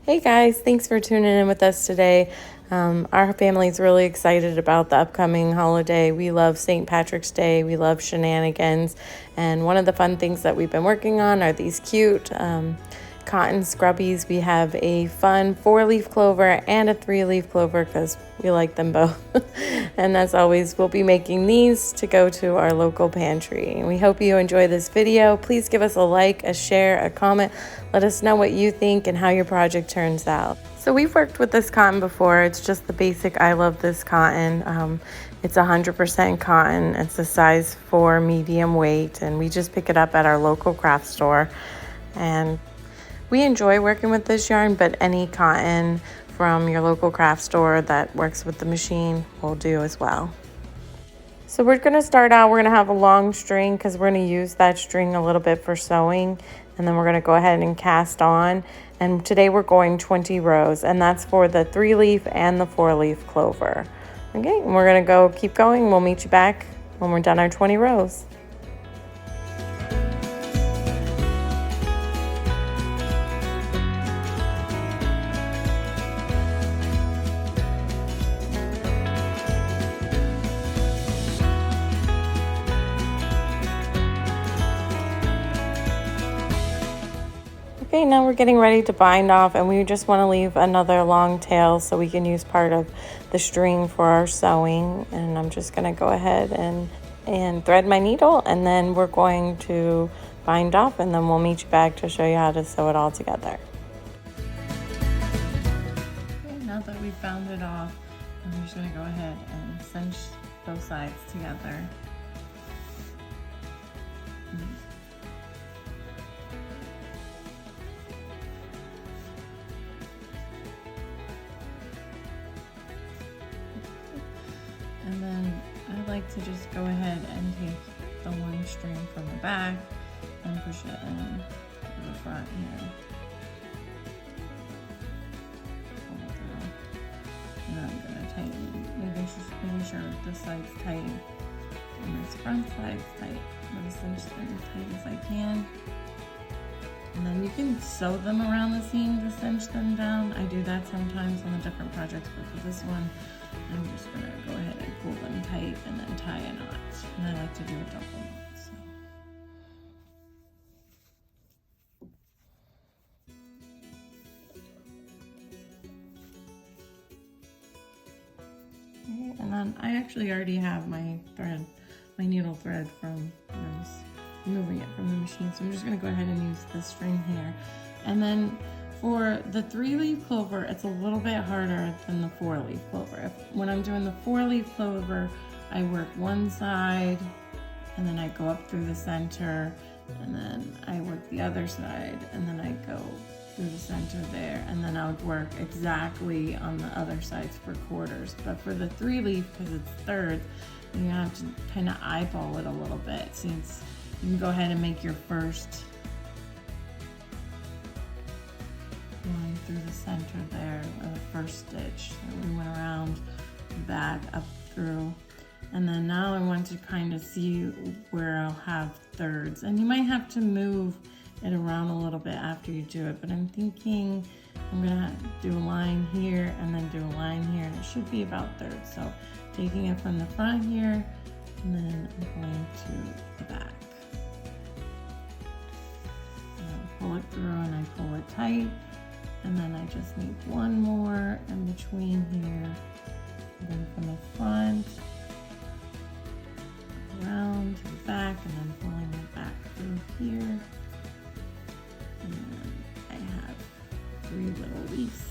Hey guys, thanks for tuning in with us today. Our family's really excited about the upcoming holiday. We love St. Patrick's Day. We love shenanigans. And one of the fun things that we've been working on are these cute cotton scrubbies. We have a fun 4-leaf clover and a 3-leaf clover because we like them both. And as always, we'll be making these to go to our local pantry. And we hope you enjoy this video. Please give us a like, a share, a comment. Let us know what you think and how your project turns out. So we've worked with this cotton before. It's just the basic I love this cotton. It's 100% cotton. It's a size 4 medium weight, and we just pick it up at our local craft store. And we enjoy working with this yarn, but any cotton from your local craft store that works with the machine will do as well. So we're going to start out, we're going to have a long string because we're going to use that string a little bit for sewing. And then we're going to go ahead and cast on. And today we're going 20 rows, and that's for the 3-leaf and the 4-leaf clover. Okay, and we're going to go keep going. We'll meet you back when we're done our 20 rows. Okay, now we're getting ready to bind off, and we just want to leave another long tail so we can use part of the string for our sewing. And I'm just going to go ahead and thread my needle, and then we're going to bind off, and then we'll meet you back to show you how to sew it all together. Okay, now that we've bound it off, I'm just going to go ahead and cinch both sides together. And then I like to just go ahead and take the one string from the back and push it in to the front here. Pull it through. And then I'm going to tighten, making sure this side's tight and this front side's tight. I'm going to cinch them as tight as I can. And then you can sew them around the seam to cinch them down. I do that sometimes on the different projects, but for this one, I'm just going to go ahead and pull them tight and then tie a knot. And I like to do a double knot. So. Okay, and then I actually already have my thread, my needle thread from removing it from the machine. So I'm just going to go ahead and use this string here. And then for the 3-leaf clover, it's a little bit harder than the 4-leaf clover. When I'm doing the 4-leaf clover, I work one side, and then I go up through the center, and then I work the other side, and then I go through the center there, and then I would work exactly on the other sides for quarters. But for the 3-leaf, because it's thirds, you have to kind of eyeball it a little bit. Since you can go ahead and make your first one through the center there, the first stitch. So we went around the back up through, and then now I want to kind of see where I'll have thirds, and you might have to move it around a little bit after you do it, but I'm thinking I'm gonna do a line here and then do a line here, and it should be about thirds. So taking it from the front here, and then I'm going to the back. And I pull it through and I pull it tight. And then I just need one more in between here. And then from the front, around to the back, and then pulling it back through here. And then I have 3 little leaves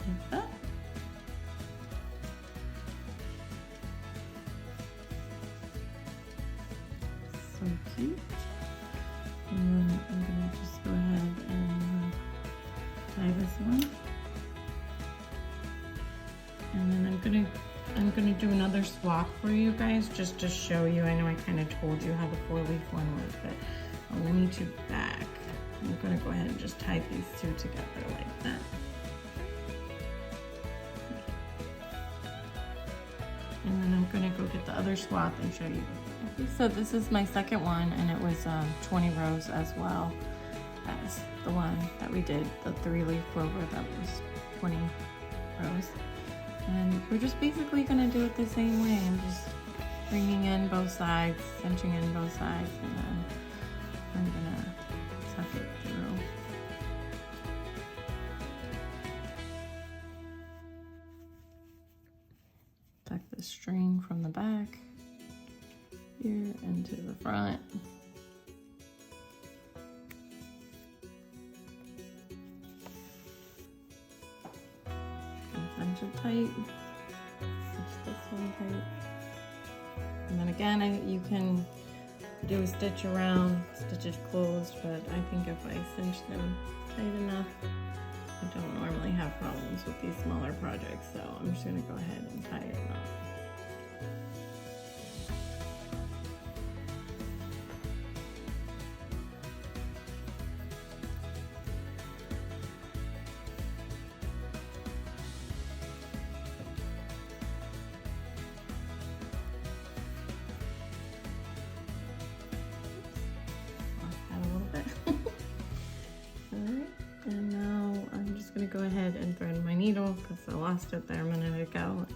like that. So cute. And then I'm gonna just go ahead and tie this one, and then I'm gonna do another swap for you guys just to show you. I know I kind of told you how the 4-leaf one was, but I'll meet you back. I'm gonna go ahead and just tie these two together like that. And then I'm gonna go get the other swath and show you. Okay, so this is my second one, and it was 20 rows as well. as the one that we did, the 3-leaf clover that was 20 rows. And we're just basically gonna do it the same way. I'm just bringing in both sides, cinching in both sides, and then I'm gonna tuck it through. Tuck the string from the back here into the front. And cinch it tight. Cinch this one tight. And then again, you can do a stitch around, stitches closed, but I think if I cinch them tight enough, I don't normally have problems with these smaller projects, so I'm just gonna go ahead and tie it up. And now I'm just gonna go ahead and thread my needle because I lost it there a minute ago.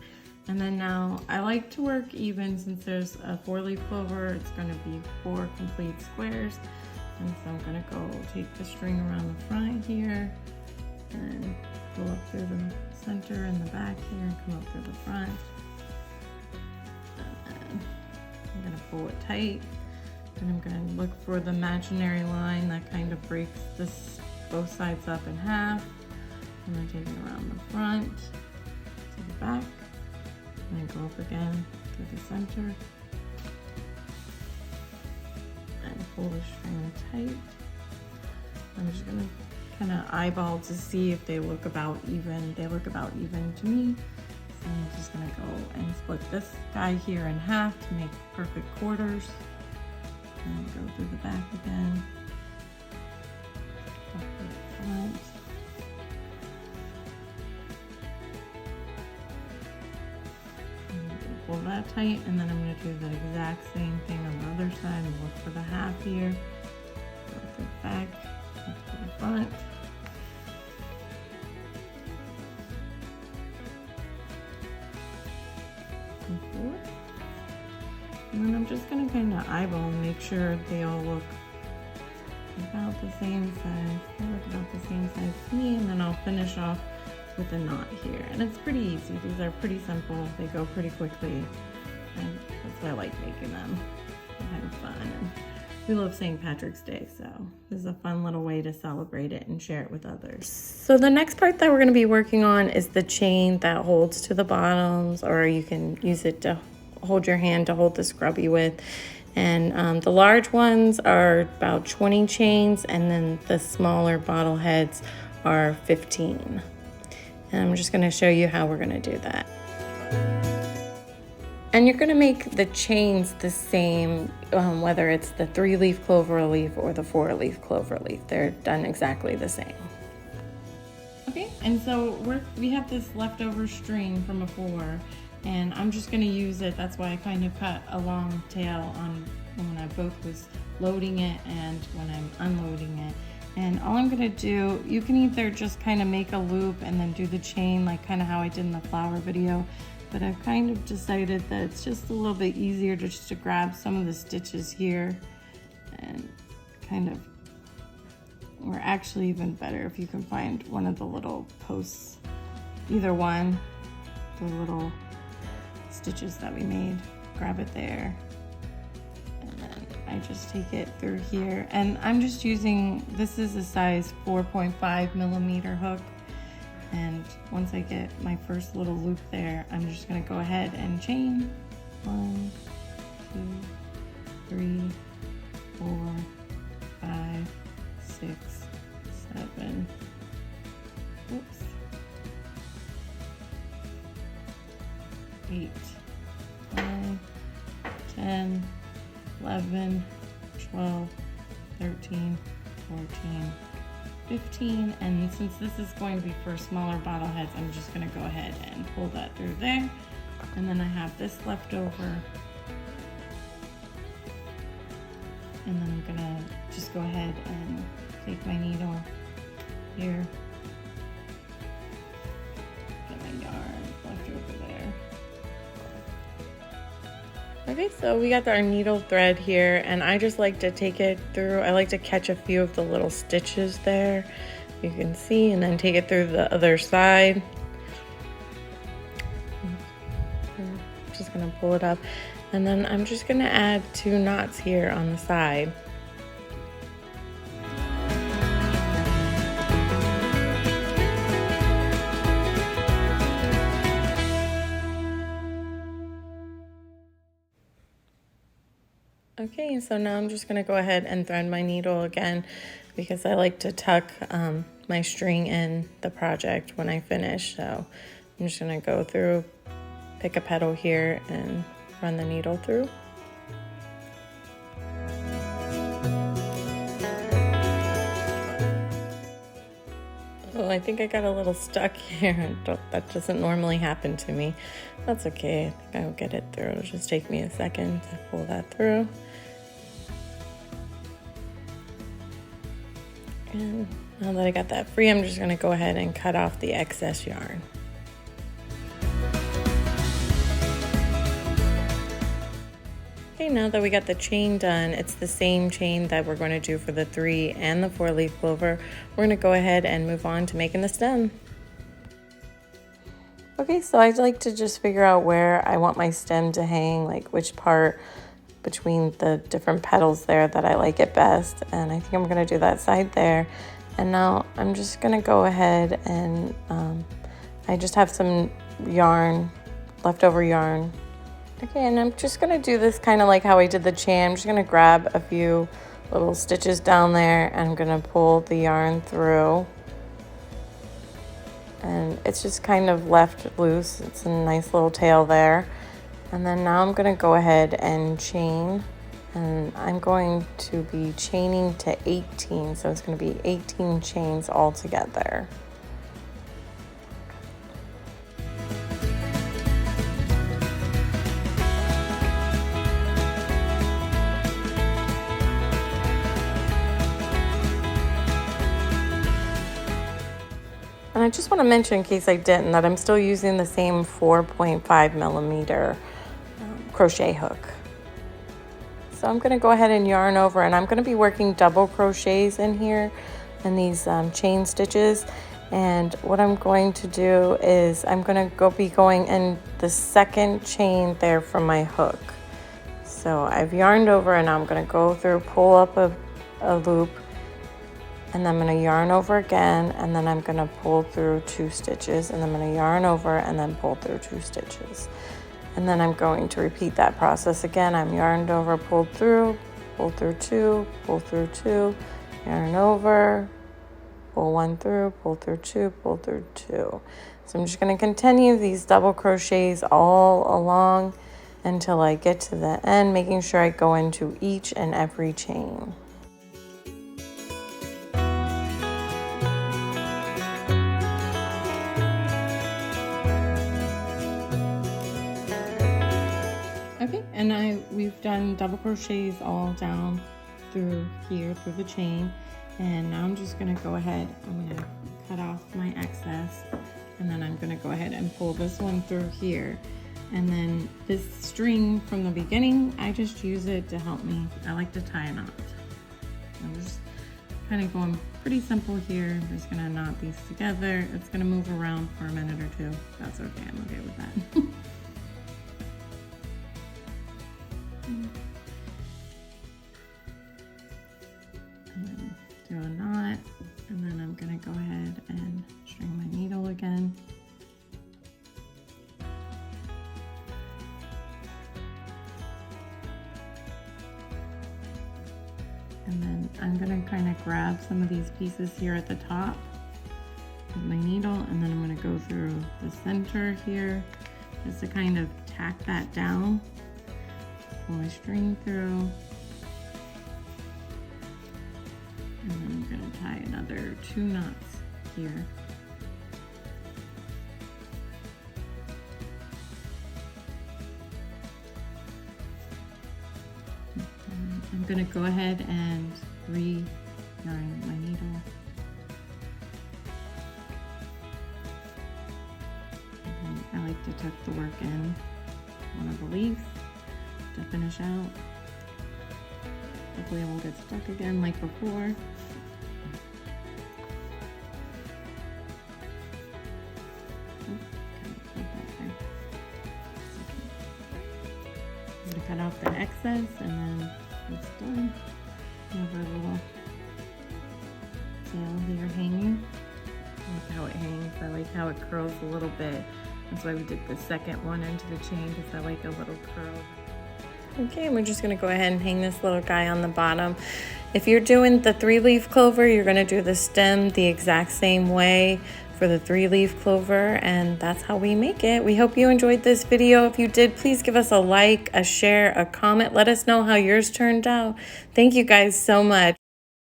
And then now I like to work even since there's a 4-leaf clover. It's gonna be 4 complete squares. And so I'm gonna go take the string around the front here and pull up through the center and the back here and come up through the front. And then I'm gonna pull it tight. And I'm gonna look for the imaginary line that kind of breaks this both sides up in half. I'm gonna take it around the front to the back, and then go up again through the center, and pull the string tight. I'm just gonna kind of eyeball to see if they look about even. They look about even to me. So I'm just gonna go and split this guy here in half to make perfect quarters. And go through the back again. Up the front. And pull that tight, and then I'm going to do the exact same thing on the other side and look for the half here. Go to the back, up to the front. And forward. And then I'm just going to kind of eyeball and make sure they all look about the same size. They look about the same size to me, and then I'll finish off with a knot here. And it's pretty easy. These are pretty simple. They go pretty quickly. And that's why I like making them. They're kind of fun. And we love St. Patrick's Day, so this is a fun little way to celebrate it and share it with others. So the next part that we're going to be working on is the chain that holds to the bottoms, or you can use it to hold your hand to hold the scrubby with. And the large ones are about 20 chains, and then the smaller bottle heads are 15. And I'm just going to show you how we're going to do that. And you're going to make the chains the same, whether it's the 3-leaf clover leaf or the 4-leaf clover leaf. They're done exactly the same. Okay, and so we have this leftover string from before, and I'm just going to use it. That's why I kind of cut a long tail on when I both was loading it and when I'm unloading it. And all I'm going to do, you can either just kind of make a loop and then do the chain like kind of how I did in the flower video, but I've kind of decided that it's just a little bit easier just to grab some of the stitches here and kind of, or actually even better if you can find one of the little posts, either one, the little stitches that we made, grab it there, and then I just take it through here. And I'm just using, this is a size 4.5 millimeter hook, and once I get my first little loop there, I'm just going to go ahead and chain 1, 2, 3, 4, 5, 6, 7, oops, 8, 9, 10, 11, 12, 13, 14, 15, and since this is going to be for smaller bottle heads, I'm just going to go ahead and pull that through there. And then I have this left over, and then I'm going to just go ahead and take my needle here. Get my yarn left over there. Okay, so we got our needle thread here, and I just like to take it through. I like to catch a few of the little stitches there, you can see, and then take it through the other side. I'm just gonna pull it up, and then I'm just gonna add 2 knots here on the side. Okay, so now I'm just gonna go ahead and thread my needle again because I like to tuck my string in the project when I finish. So I'm just gonna go through, pick a petal here and run the needle through. Oh, I think I got a little stuck here. That doesn't normally happen to me. That's okay, I think I'll get it through. It'll just take me a second to pull that through. And now that I got that free, I'm just gonna go ahead and cut off the excess yarn. Okay, now that we got the chain done, it's the same chain that we're going to do for the 3 and the 4-leaf clover. We're going to go ahead and move on to making the stem. Okay, so I'd like to just figure out where I want my stem to hang, like which part between the different petals there that I like it best. And I think I'm going to do that side there. And now I'm just going to go ahead and I just have some yarn, leftover yarn. Okay, and I'm just gonna do this kind of like how I did the chain. I'm just gonna grab a few little stitches down there and I'm gonna pull the yarn through. And it's just kind of left loose. It's a nice little tail there. And then now I'm gonna go ahead and chain. And I'm going to be chaining to 18. So it's gonna be 18 chains all together. And I just want to mention, in case I didn't, that I'm still using the same 4.5 millimeter crochet hook. So I'm going to go ahead and yarn over, and I'm going to be working double crochets in here in these chain stitches. And what I'm going to do is I'm going to be going in the second chain there from my hook. So I've yarned over, and I'm going to go through, pull up a loop, and then I'm going to yarn over again, and then I'm going to pull through 2 stitches, and then I'm going to yarn over and then pull through 2 stitches. And then I'm going to repeat that process again. I'm yarned over, pulled through 2, pull through 2, yarn over, pull 1 through, pull through 2, pull through 2. So I'm just going to continue these double crochets all along until I get to the end, making sure I go into each and every chain. Okay, and we've done double crochets all down through here, through the chain. And now I'm just gonna go ahead, I'm gonna cut off my excess, and then I'm gonna go ahead and pull this one through here. And then this string from the beginning, I just use it to help me. I like to tie a knot. I'm just kind of going pretty simple here. I'm just gonna knot these together. It's gonna move around for a minute or 2. That's okay, I'm okay with that. And then do a knot, and then I'm gonna go ahead and string my needle again. And then I'm gonna kind of grab some of these pieces here at the top with my needle, and then I'm gonna go through the center here just to kind of tack that down. Pull my string through. And then I'm gonna tie another 2 knots here. I'm gonna go ahead and yarn with my needle. And I like to tuck the work in one of the leaves to finish out. Hopefully it won't get stuck again like before. I'm gonna cut out the excess and then it's done. You have our little tail here hanging. I like how it hangs. I like how it curls a little bit. That's why we did the second one into the chain, because I like a little curl. Okay, we're just gonna go ahead and hang this little guy on the bottom. If you're doing the 3-leaf clover, you're gonna do the stem the exact same way for the 3-leaf clover, and that's how we make it. We hope you enjoyed this video. If you did, please give us a like, a share, a comment. Let us know how yours turned out. Thank you guys so much.